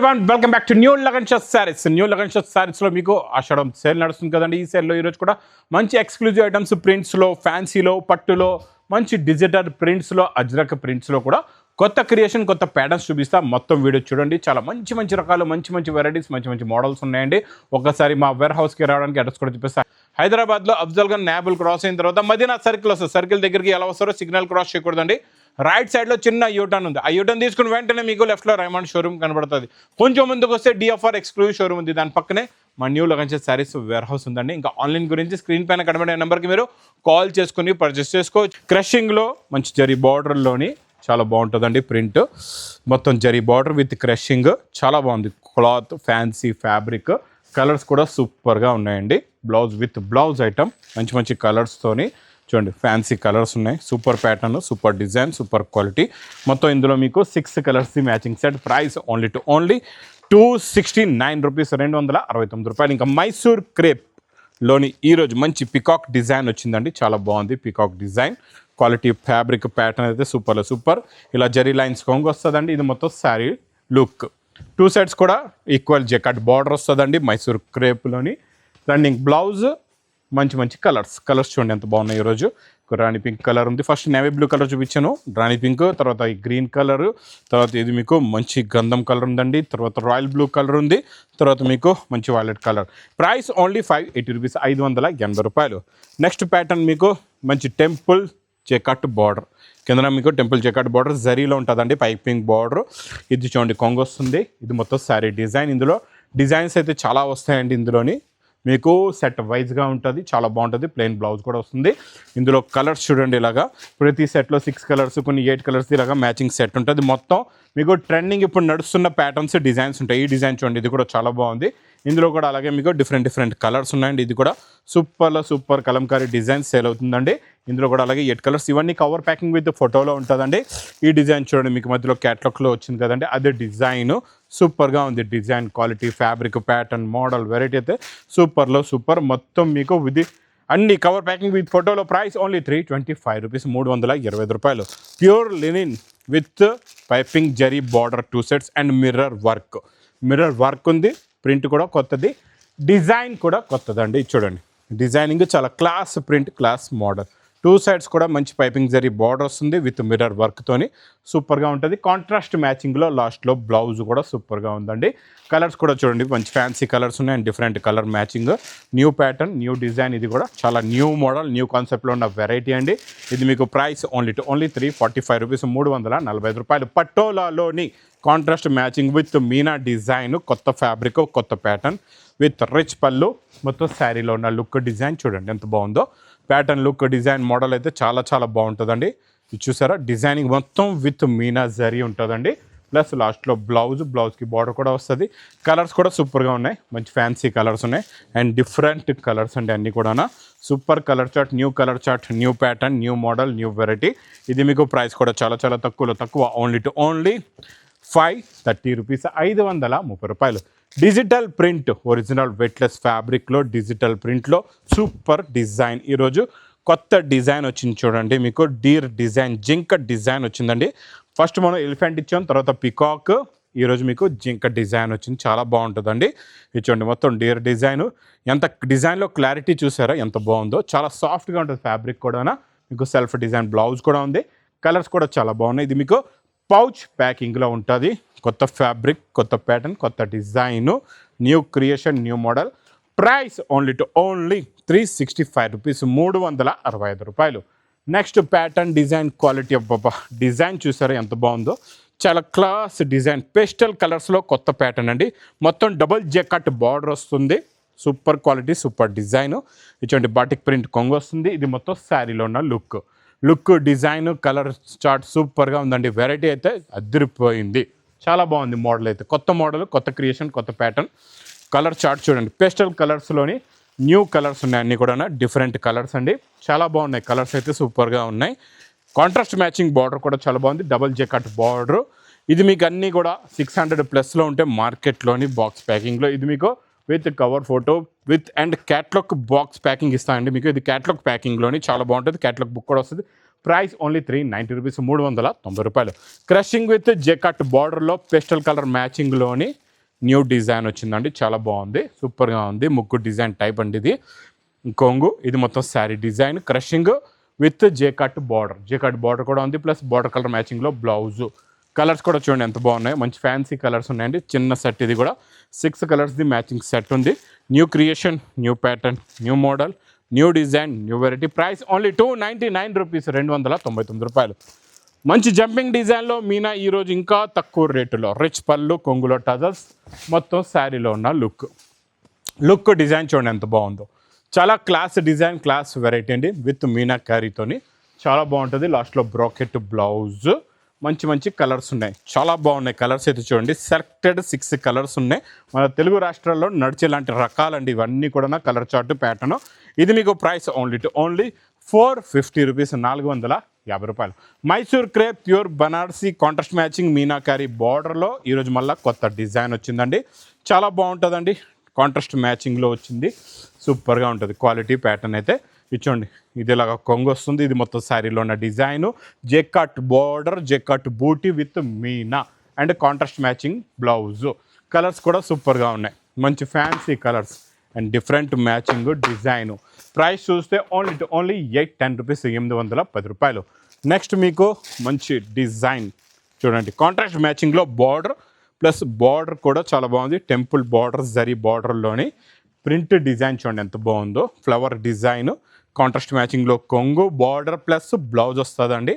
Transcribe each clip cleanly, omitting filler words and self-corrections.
Everyone welcome back to new Lagan shot saris. New Lagan shot సారీస్లో మీకు ఆషాఢం సేల్ నడుస్తుంది కదండి. ఈ సేల్లో ఈరోజు కూడా మంచి ఎక్స్క్లూజివ్ ఐటమ్స్ ప్రింట్స్లో, ఫ్యాన్సీలో, పట్టులో, మంచి డిజిటల్ ప్రింట్స్లో, అజ్రక్ ప్రింట్స్లో కూడా కొత్త క్రియేషన్, కొత్త ప్యాటర్న్స్ చూపిస్తా. మొత్తం వీడియో చూడండి. చాలా మంచి మంచి రకాలు, మంచి మంచి వెరైటీస్, మంచి మంచి మోడల్స్ ఉన్నాయండి. ఒకసారి మా వేర్ హౌస్కి రావడానికి అడ్రస్ కూడా చూపిస్తా. హైదరాబాద్లో అఫ్జల్గంజ్ నాబుల్ క్రాస్ అయిన తర్వాత మదీనా సర్కిల్ వస్తుంది. సర్కిల్ దగ్గరికి ఎలా వస్తారో సిగ్నల్ క్రాస్ చేయకూడదండి. రైట్ సైడ్లో చిన్న యూటర్న్ ఉంది. ఆ యూటర్న్ తీసుకుని వెంటనే మీకు లెఫ్ట్లో రైమండ్ షోరూమ్ కనబడుతుంది. కొంచెం ముందుకు వస్తే డిఎఫ్ఆర్ ఎక్స్క్లూజివ్ షోరూమ్ ఉంది. దాని పక్కనే మా new Lagan shot sarees warehouse ఉందండి. ఇంకా ఆన్లైన్ గురించి స్క్రీన్ పైన కనబడే నెంబర్కి మీరు కాల్ చేసుకుని పర్చేస్ చేసుకోవచ్చు. క్రషింగ్లో మంచి జరీ బార్డర్లోని చాలా బాగుంటుందండి. ప్రింట్ మొత్తం జరీ బార్డర్ విత్ క్రషింగ్ చాలా బాగుంది. క్లాత్ ఫ్యాన్సీ ఫ్యాబ్రిక్, కలర్స్ కూడా సూపర్గా ఉన్నాయండి. బ్లౌజ్ విత్ బ్లౌజ్ ఐటమ్ మంచి మంచి కలర్స్తోని చూడండి. ఫ్యాన్సీ కలర్స్ ఉన్నాయి. Super pattern, super design, super quality. మొత్తం ఇందులో మీకు 6 colours matching set. Price only 269 rupees, 269 రూపాయలు. ఇంకా మైసూర్ క్రేప్లోని ఈరోజు మంచి పికాక్ డిజైన్ వచ్చిందండి. చాలా బాగుంది peacock design. Quality fabric pattern అయితే సూపర్లో సూపర్. ఇలా జరీ లైన్స్ కొంగు వస్తుందండి. ఇది మొత్తం శారీ లుక్. 2 సైడ్స్ కూడా ఈక్వల్ జెకాట్ బార్డర్ వస్తుందండి. మైసూర్ క్రేప్లోని రన్నింగ్ బ్లౌజ్. మంచి మంచి కలర్స్ చూడండి ఎంత బాగున్నాయి. ఈరోజు రాణి పింక్ కలర్ ఉంది. ఫస్ట్ నేవీ బ్లూ కలర్ చూపించాను, రాణి పింక్. తర్వాత ఈ గ్రీన్ కలర్, తర్వాత ఇది మీకు మంచి గంధం కలర్ ఉందండి. తర్వాత రాయల్ బ్లూ కలర్ ఉంది. తర్వాత మీకు మంచి violet colour. Price only 580 rupees, 580 రూపాయలు. నెక్స్ట్ ప్యాటర్న్ మీకు మంచి టెంపుల్ జెకాట్ బార్డర్. కింద మీకు టెంపుల్ జెకాట్ బార్డర్ జరీలో ఉంటుందండి. Piping border. ఇది చూడండి కొంగు వస్తుంది. ఇది మొత్తం శారీ డిజైన్. ఇందులో డిజైన్స్ అయితే చాలా వస్తాయండి. ఇందులోని మీకు సెట్ వైజ్గా ఉంటుంది. చాలా బాగుంటుంది. ప్లెయిన్ బ్లౌజ్ కూడా వస్తుంది. ఇందులో కలర్స్ చూడండి. ఇలాగా ప్రతి సెట్లో 6 కలర్స్, కొన్ని 8 కలర్స్ ఇలాగా మ్యాచింగ్ సెట్ ఉంటుంది. మొత్తం మీకు ట్రెండింగ్ ఇప్పుడు నడుస్తున్న ప్యాటర్న్స్, డిజైన్స్ ఉంటాయి. ఈ డిజైన్ చూడండి, ఇది కూడా చాలా బాగుంది. ఇందులో కూడా అలాగే మీకు డిఫరెంట్ కలర్స్ ఉన్నాయండి. ఇది కూడా సూపర్ కలంకారీ డిజైన్ సేల్ అవుతుందండి. ఇందులో కూడా అలాగే 8 కలర్స్. ఇవన్నీ కవర్ ప్యాకింగ్ విత్ ఫోటోలో ఉంటుందండి. ఈ డిజైన్ చూడండి, మీకు మధ్యలో క్యాట్లాగ్లో వచ్చింది కదండి, అదే డిజైన్. సూపర్గా ఉంది design. Quality fabric pattern model variety అయితే సూపర్లో సూపర్. మొత్తం మీకు ఇది అన్ని కవర్ ప్యాకింగ్ విత్ ఫోటోలో. ప్రైస్ ఓన్లీ 325 రూపీస్, 325 రూపాయలు. Pure linen with piping zari border 2 sets and mirror work ఉంది. ప్రింట్ కూడా కొత్తది, డిజైన్ కూడా కొత్తదండి. చూడండి డిజైనింగ్ చాలా class print, class modal. 2 sides కూడా మంచి పైపింగ్ జరీ బార్డర్ వస్తుంది విత్ మిర్రర్ వర్క్తోని. సూపర్గా ఉంటుంది. కాంట్రాస్ట్ మ్యాచింగ్లో లాస్ట్లో బ్లౌజ్ కూడా సూపర్గా ఉందండి. కలర్స్ కూడా చూడండి, మంచి ఫ్యాన్సీ కలర్స్ ఉన్నాయి and different colour matching. New pattern, new design. ఇది కూడా చాలా న్యూ మోడల్, న్యూ కాన్సెప్ట్లో ఉన్న వెరైటీ అండి. ఇది మీకు ప్రైస్ ఓన్లీ 345 రూపీస్, 345 రూపాయలు. పటోలాలోని contrast matching with meena design. కొత్త ఫ్యాబ్రిక్, కొత్త ప్యాటర్న్ విత్ రిచ్ పళ్ళు. మొత్తం శారీలో ఉన్న లుక్ డిజైన్ చూడండి ఎంత బాగుందో. ప్యాటర్న్ లుక్ డిజైన్ మోడల్ అయితే చాలా బాగుంటుందండి. ఇది చూసారా, డిజైనింగ్ మొత్తం విత్ మీనా జరీ ఉంటుందండి. ప్లస్ లాస్ట్లో బ్లౌజ్కి బార్డర్ కూడా వస్తుంది. కలర్స్ కూడా సూపర్గా ఉన్నాయి. మంచి ఫ్యాన్సీ కలర్స్ ఉన్నాయి అండ్ డిఫరెంట్ కలర్స్ అండి అన్నీ కూడా. Super colour chart, new colour chart, new pattern, new model, new variety. ఇది మీకు ప్రైస్ కూడా చాలా తక్కువ. ఓన్లీ 530 రూపీస్, 530 రూపాయలు. డిజిటల్ ప్రింట్, ఒరిజినల్ వెయిట్లెస్ ఫ్యాబ్రిక్లో డిజిటల్ ప్రింట్లో సూపర్ డిజైన్. ఈరోజు కొత్త డిజైన్ వచ్చింది చూడండి. మీకు డీర్ డిజైన్, జింక డిజైన్ వచ్చిందండి. ఫస్ట్ మనం ఎలిఫెంట్ ఇచ్చాం, తర్వాత పికాక్. ఈరోజు మీకు జింక డిజైన్ వచ్చింది. చాలా బాగుంటుందండి. ఇది చూడండి మొత్తం డీర్ డిజైన్. ఎంత డిజైన్లో క్లారిటీ చూసారా ఎంత బాగుందో. చాలా సాఫ్ట్గా ఉంటుంది ఫ్యాబ్రిక్ కూడా. మీకు సెల్ఫ్ డిజైన్ బ్లౌజ్ కూడా ఉంది. కలర్స్ కూడా చాలా బాగున్నాయి. ఇది మీకు పౌచ్ ప్యాకింగ్లో ఉంటుంది. కొత్త ఫ్యాబ్రిక్, కొత్త ప్యాటర్న్, కొత్త design, new creation, new model. Price only 365 rupees, 365 రూపాయలు. Next pattern design quality. అబ్బబ్బా, డిజైన్ చూసారా ఎంత బాగుందో. చాలా క్లాస్ డిజైన్. పేస్టల్ కలర్స్లో కొత్త ప్యాటర్న్ అండి. మొత్తం డబుల్ జెకాట్ బార్డర్ వస్తుంది. Super quality, super design. ఇటువంటి బాటిక్ ప్రింట్ కొంగు వస్తుంది. ఇది మొత్తం శారీలో ఉన్న లుక్ డిజైన్, కలర్ చార్ట్ సూపర్గా ఉందండి. వెరైటీ అయితే అదిరిపోయింది. చాలా బాగుంది మోడల్ అయితే. కొత్త మోడల్, కొత్త క్రియేషన్, కొత్త ప్యాటర్న్. కలర్ చార్ట్ చూడండి. పేస్టల్ కలర్స్లోని న్యూ కలర్స్ ఉన్నాయి అన్నీ కూడా. డిఫరెంట్ కలర్స్ అండి. చాలా బాగున్నాయి. కలర్స్ అయితే సూపర్గా ఉన్నాయి. కాంట్రాస్ట్ మ్యాచింగ్ బార్డర్ కూడా చాలా బాగుంది. Double jacquard border. ఇది మీకు అన్నీ కూడా 600+ ఉంటే మార్కెట్లోని బాక్స్ ప్యాకింగ్లో. ఇది మీకు with cover photo with and catalogue box packing ఇస్తానండి మీకు. ఇది క్యాట్లాగ్ ప్యాకింగ్లోని చాలా బాగుంటుంది. క్యాట్లాగ్ బుక్ కూడా వస్తుంది. ప్రైస్ ఓన్లీ 390 రూపీస్, 390 రూపాయలు. క్రషింగ్ విత్ జెకాట్ బార్డర్లో పేస్టల్ కలర్ మ్యాచింగ్లోని న్యూ డిజైన్ వచ్చిందండి, చాలా బాగుంది, సూపర్గా ఉంది. ముగ్గు డిజైన్ టైప్ అండి ఇది. కొంగు ఇది మొత్తం sari design crushing with jacquard border కూడా ఉంది, ప్లస్ బార్డర్ కలర్ మ్యాచింగ్లో బ్లౌజు. కలర్స్ కూడా చూడండి ఎంత బాగున్నాయి, మంచి ఫ్యాన్సీ కలర్స్ ఉన్నాయండి. చిన్న సెట్ ఇది కూడా 6 కలర్స్ది మ్యాచింగ్ సెట్ ఉంది. New creation, new pattern, new model, new design, new variety. Price only 299 rupees, 299 రూపాయలు. మంచి జంపింగ్ డిజైన్లో మీనా ఈరోజు ఇంకా తక్కువ రేటులో రిచ్ పళ్ళు, కొంగులో టజల్స్, మొత్తం శారీలో ఉన్న లుక్ డిజైన్ చూడండి ఎంత బాగుందో. చాలా క్లాస్ డిజైన్, క్లాస్ వెరైటీ అండి, విత్ మీనా క్యారీతోని చాలా బాగుంటుంది. లాస్ట్లో బ్రాకెట్ బ్లౌజ్, మంచి కలర్స్ ఉన్నాయి, చాలా బాగున్నాయి. కలర్స్ అయితే చూడండి, సెలెక్టెడ్ 6 కలర్స్ ఉన్నాయి. మన తెలుగు రాష్ట్రాల్లో నడిచేలాంటి రకాలండి ఇవన్నీ కూడా. కలర్ చార్ట్ ప్యాటర్న్ ఇది. మీకు ప్రైస్ ఓన్లీ 450 రూపీస్, 450 రూపాయలు. Mysore crepe pure Banarasi contrast matching meenakari బార్డర్లో ఈరోజు మళ్ళీ కొత్త డిజైన్ వచ్చిందండి, చాలా బాగుంటుందండి. కాంట్రాస్ట్ మ్యాచింగ్లో వచ్చింది, సూపర్గా ఉంటుంది. క్వాలిటీ ప్యాటర్న్ అయితే ఇచ్చోండి, ఇది ఇలాగ కొంగు వస్తుంది. ఇది మొత్తం శారీలో ఉన్న డిజైను, జెకట్ బార్డర్, జెకట్ బూటీ with meena and contrast matching blouse. Colours కూడా సూపర్గా ఉన్నాయి, మంచి fancy colours and different matching design. Price చూస్తే ఓన్లీ 810 రూపీస్, 810 రూపాయలు. నెక్స్ట్ మీకు మంచి డిజైన్ చూడండి, కాంట్రాస్ట్ మ్యాచింగ్లో బార్డర్ ప్లస్ బార్డర్ కూడా చాలా బాగుంది. టెంపుల్ బార్డర్, జరీ బార్డర్లోని ప్రింట్ డిజైన్ చూడండి ఎంత బాగుందో. ఫ్లవర్ డిజైన్, కాంట్రాస్ట్ మ్యాచింగ్లో కొంగు, బార్డర్ ప్లస్ బ్లౌజ్ వస్తుందండి,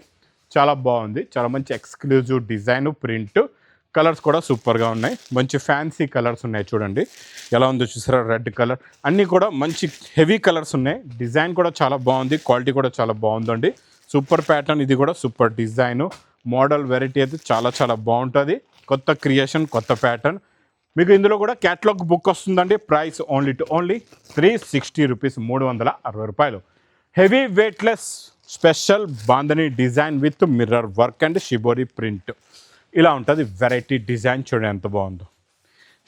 చాలా బాగుంది. చాలా మంచి ఎక్స్క్లూజివ్ డిజైన్, ప్రింట్. కలర్స్ కూడా సూపర్గా ఉన్నాయి, మంచి ఫ్యాన్సీ కలర్స్ ఉన్నాయి చూడండి ఎలా ఉందో చూసారా. రెడ్ కలర్, అన్నీ కూడా మంచి హెవీ కలర్స్ ఉన్నాయి. డిజైన్ కూడా చాలా బాగుంది, క్వాలిటీ కూడా చాలా బాగుందండి. సూపర్ ప్యాటర్న్ ఇది కూడా, సూపర్ డిజైను. మోడల్ వెరైటీ అయితే చాలా బాగుంటుంది. కొత్త క్రియేషన్, కొత్త ప్యాటర్న్. మీకు ఇందులో కూడా క్యాటలాగ్ బుక్ వస్తుందండి. ప్రైస్ ఓన్లీ 360 రూపీస్, 360 రూపాయలు. Heavy weightless special bandhani design with mirror work and shibori print. ఇలా ఉంటుంది వెరైటీ డిజైన్, చూడండి ఎంత బాగుందో.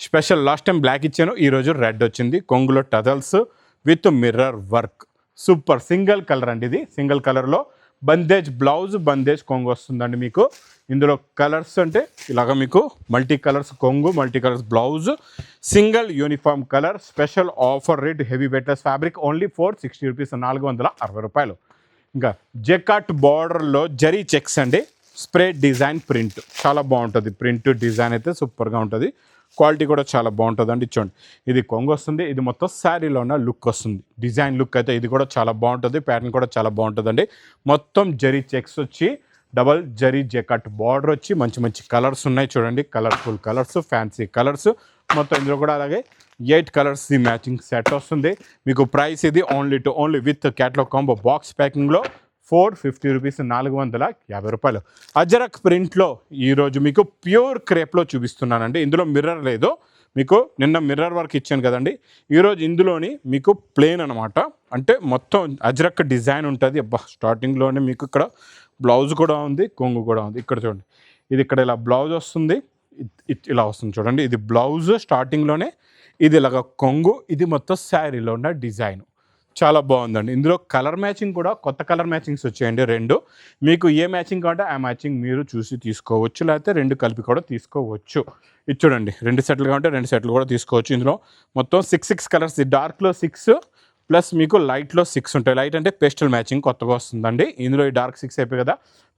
స్పెషల్ లాస్ట్ టైం బ్లాక్ ఇచ్చాను, ఈరోజు రెడ్ వచ్చింది. కొంగులో tassels with mirror work, super. Single colour అండి ఇది, సింగిల్ కలర్లో బందేజ్ బ్లౌజ్, బందేజ్ కొంగు వస్తుందండి మీకు. ఇందులో కలర్స్ అంటే ఇలాగ మీకు మల్టీ కలర్స్ కొంగు, multi colours blouse, single uniform colour. Special offer rate, heavy weightless fabric only 460 rupees, 460 రూపాయలు. ఇంకా జెకాట్ బార్డర్లో జరీ చెక్స్ అండి, స్ప్రే డిజైన్ ప్రింట్, చాలా బాగుంటుంది. ప్రింట్ డిజైన్ అయితే సూపర్గా ఉంటుంది, క్వాలిటీ కూడా చాలా బాగుంటుందండి. చూడండి ఇది కొంగు వస్తుంది, ఇది మొత్తం శారీలో ఉన్న లుక్ వస్తుంది. డిజైన్ లుక్ అయితే ఇది కూడా చాలా బాగుంటుంది, ప్యాటర్న్ కూడా చాలా బాగుంటుందండి. మొత్తం జరీ చెక్స్ వచ్చి, డబల్ జరీ జెకట్ బార్డర్ వచ్చి, మంచి కలర్స్ ఉన్నాయి చూడండి. కలర్ఫుల్ కలర్స్, ఫ్యాన్సీ కలర్స్ మొత్తం. ఇందులో కూడా అలాగే 8 కలర్స్ మ్యాచింగ్ సెట్ వస్తుంది. మీకు ప్రైస్ ఇది only with catalogue combo box ప్యాకింగ్లో 450 రూపీస్, 450 రూపాయలు. అజరక్ ప్రింట్లో ఈరోజు మీకు ప్యూర్ క్రేప్లో చూపిస్తున్నానండి. ఇందులో మిర్రర్ లేదు, మీకు నిన్న మిర్రర్ వర్క్ ఇచ్చాను కదండి. ఈరోజు ఇందులోని మీకు ప్లేన్ అనమాట, అంటే మొత్తం అజరక్ డిజైన్ ఉంటుంది. అబ్బా, స్టార్టింగ్లోనే మీకు ఇక్కడ బ్లౌజ్ కూడా ఉంది, కొంగు కూడా ఉంది. ఇక్కడ చూడండి, ఇది ఇక్కడ ఇలా బ్లౌజ్ వస్తుంది, ఇలా వస్తుంది చూడండి. ఇది బ్లౌజ్ స్టార్టింగ్లోనే, ఇది ఇలాగ కొంగు, ఇది మొత్తం శారీలో ఉన్న డిజైన్, చాలా బాగుందండి. ఇందులో కలర్ మ్యాచింగ్ కూడా కొత్త కలర్ మ్యాచింగ్స్ వచ్చాయండి 2. మీకు ఏ మ్యాచింగ్ కావాలంటే ఆ మ్యాచింగ్ మీరు చూసి తీసుకోవచ్చు, లేకపోతే 2 కలిపి కూడా తీసుకోవచ్చు. ఇది చూడండి, 2 సెట్లు కావాలంటే 2 సెట్లు కూడా తీసుకోవచ్చు. ఇందులో మొత్తం 6 కలర్స్, డార్క్లో 6 ప్లస్ మీకు లైట్లో 6 ఉంటాయి. లైట్ అంటే పేస్టల్ మ్యాచింగ్ కొత్తగా వస్తుందండి. ఇందులో ఈ డార్క్ 6 అయిపోయి కదా,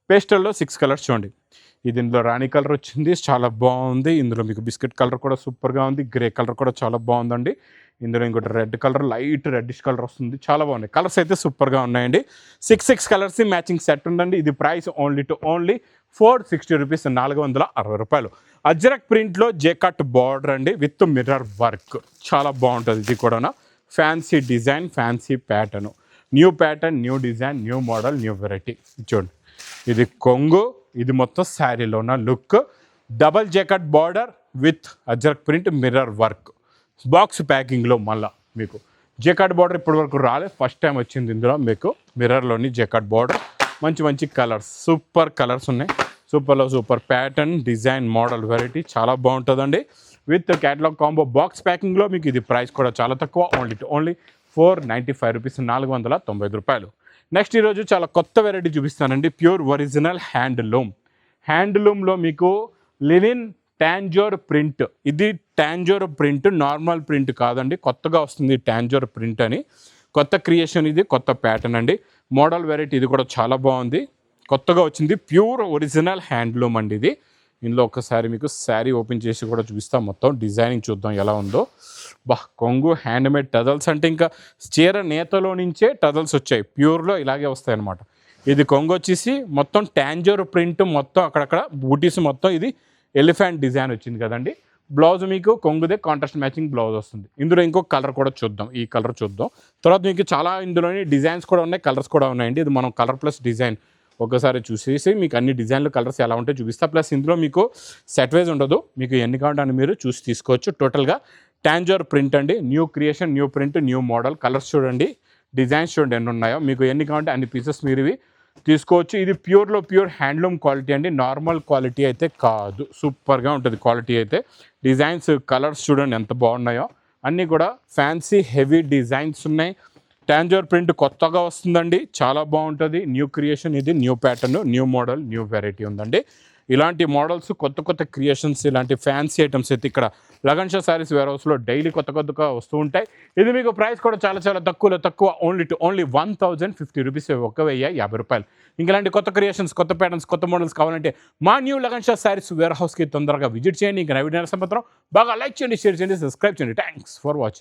పేస్టల్లో 6 కలర్స్ చూడండి. ఇది ఇందులో రాణి కలర్ వచ్చింది, చాలా బాగుంది. ఇందులో మీకు బిస్కెట్ కలర్ కూడా సూపర్గా ఉంది, గ్రే కలర్ కూడా చాలా బాగుందండి. ఇందులో ఇంకోటి red colour, light reddish colour వస్తుంది, చాలా బాగున్నాయి. కలర్స్ అయితే సూపర్గా ఉన్నాయండి. 6 కలర్స్ మ్యాచింగ్ సెట్ ఉందండి. ఇది ప్రైస్ ఓన్లీ 460 రూపీస్, 460 రూపాయలు. అజ్రక్ ప్రింట్లో జేకట్ బార్డర్ అండి విత్ మిర్రర్ వర్క్, చాలా బాగుంటుంది. ఇది కూడా fancy design, fancy pattern, new pattern, new design, new model, new variety. చూడండి ఇది కొంగు, ఇది మొత్తం శారీలో ఉన్న look. Double jacquard border with ajrakh print, mirror work, box ప్యాకింగ్లో. మళ్ళీ మీకు జేకట్ బార్డర్ ఇప్పటి వరకు రాలేదు, ఫస్ట్ టైం వచ్చింది ఇందులో మీకు మిర్రర్లోని జేకట్ బార్డర్. మంచి కలర్స్, సూపర్ కలర్స్ ఉన్నాయి. Super pattern, design, model, variety, చాలా బాగుంటుందండి. విత్ క్యాటలాగ్ కాంబో బాక్స్ ప్యాకింగ్లో మీకు ఇది ప్రైస్ కూడా చాలా తక్కువ, ఓన్లీ 495 రూపీస్, 495 రూపాయలు. నెక్స్ట్ ఈరోజు చాలా కొత్త వెరైటీ చూపిస్తానండి. ప్యూర్ ఒరిజినల్ హ్యాండ్లూమ్లో మీకు లినిన్ టాంజోర్ ప్రింట్. ఇది టాంజోర్ ప్రింట్, నార్మల్ ప్రింట్ కాదండి, కొత్తగా వస్తుంది టాంజోర్ ప్రింట్ అని. కొత్త క్రియేషన్ ఇది, కొత్త ప్యాటర్న్ అండి. మోడల్ వెరైటీ ఇది కూడా చాలా బాగుంది, కొత్తగా వచ్చింది. ప్యూర్ ఒరిజినల్ హ్యాండ్లూమ్ అండి ఇది. ఇందులో ఒకసారి మీకు శారీ ఓపెన్ చేసి కూడా చూపిస్తాం, మొత్తం డిజైనింగ్ చూద్దాం ఎలా ఉందో. కొంగు హ్యాండ్మేడ్ టజల్స్ అంటే ఇంకా చీర నేతలో నుంచే టజల్స్ వచ్చాయి, ప్యూర్లో ఇలాగే వస్తాయి అన్నమాట. ఇది కొంగు వచ్చేసి మొత్తం టాంజోర్ ప్రింట్, మొత్తం అక్కడక్కడ బూటీస్, మొత్తం ఇది ఎలిఫెంట్ డిజైన్ వచ్చింది కదండి. బ్లౌజ్ మీకు కొంగుదే కాంట్రాస్ట్ మ్యాచింగ్ బ్లౌజ్ వస్తుంది. ఇందులో ఇంకొక కలర్ కూడా చూద్దాం, ఈ కలర్ చూద్దాం. తర్వాత మీకు చాలా ఇందులోని డిజైన్స్ కూడా ఉన్నాయి, కలర్స్ కూడా ఉన్నాయండి. ఇది మనం కలర్ ప్లస్ డిజైన్ ఒకసారి చూసేసి మీకు అన్ని డిజైన్లు కలర్స్ ఎలా ఉంటాయో చూపిస్తా. ప్లస్ ఇందులో మీకు సెట్ వైజ్ ఉండదు, మీకు ఎన్ని కావాలంటే మీరు చూసి తీసుకోవచ్చు. టోటల్గా టాంజోర్ ప్రింట్ అండి, new creation, new print, new model. Colours చూడండి, డిజైన్స్ చూడండి ఎన్ని ఉన్నాయో. మీకు ఎన్ని కావాలంటే అన్ని పీసెస్ మీరు ఇవి తీసుకోవచ్చు. ఇది ప్యూర్లో ప్యూర్ హ్యాండ్లూమ్ క్వాలిటీ అండి, నార్మల్ క్వాలిటీ అయితే కాదు, సూపర్గా ఉంటుంది క్వాలిటీ అయితే. డిజైన్స్ కలర్స్ చూడండి ఎంత బాగున్నాయో, అన్నీ కూడా ఫ్యాన్సీ హెవీ డిజైన్స్ ఉన్నాయి. టాంజోర్ ప్రింట్ కొత్తగా వస్తుందండి, చాలా బాగుంటుంది. న్యూ క్రియేషన్ ఇది, new pattern, new model, new variety ఉందండి. ఇలాంటి మోడల్స్, కొత్త కొత్త క్రియేషన్స్, ఇలాంటి ఫ్యాన్సీ ఐటమ్స్ అయితే ఇక్కడ లగన్ షా శారీస్ వేర్ హౌస్లో డైలీ కొత్త కొత్తగా వస్తూ ఉంటాయి. ఇది మీకు ప్రైస్ కూడా చాలా చాలా తక్కువ, ఓన్లీ 1050 రూపీస్, 1050 రూపాయలు. ఇంకలాంటి కొత్త క్రియేషన్స్, కొత్త ప్యాటర్న్స్, కొత్త మోడల్స్ కావాలంటే మా న్యూ లగన్ షా శారీస్ వేర్ హౌస్కి తొందరగా విజిట్ చేయండి. ఇంకా వీడియో సంపత్రం బాగా లైక్ చేయండి, షేర్ చేయండి, సబ్స్క్రైబ్ చేయండి. Thanks for watching.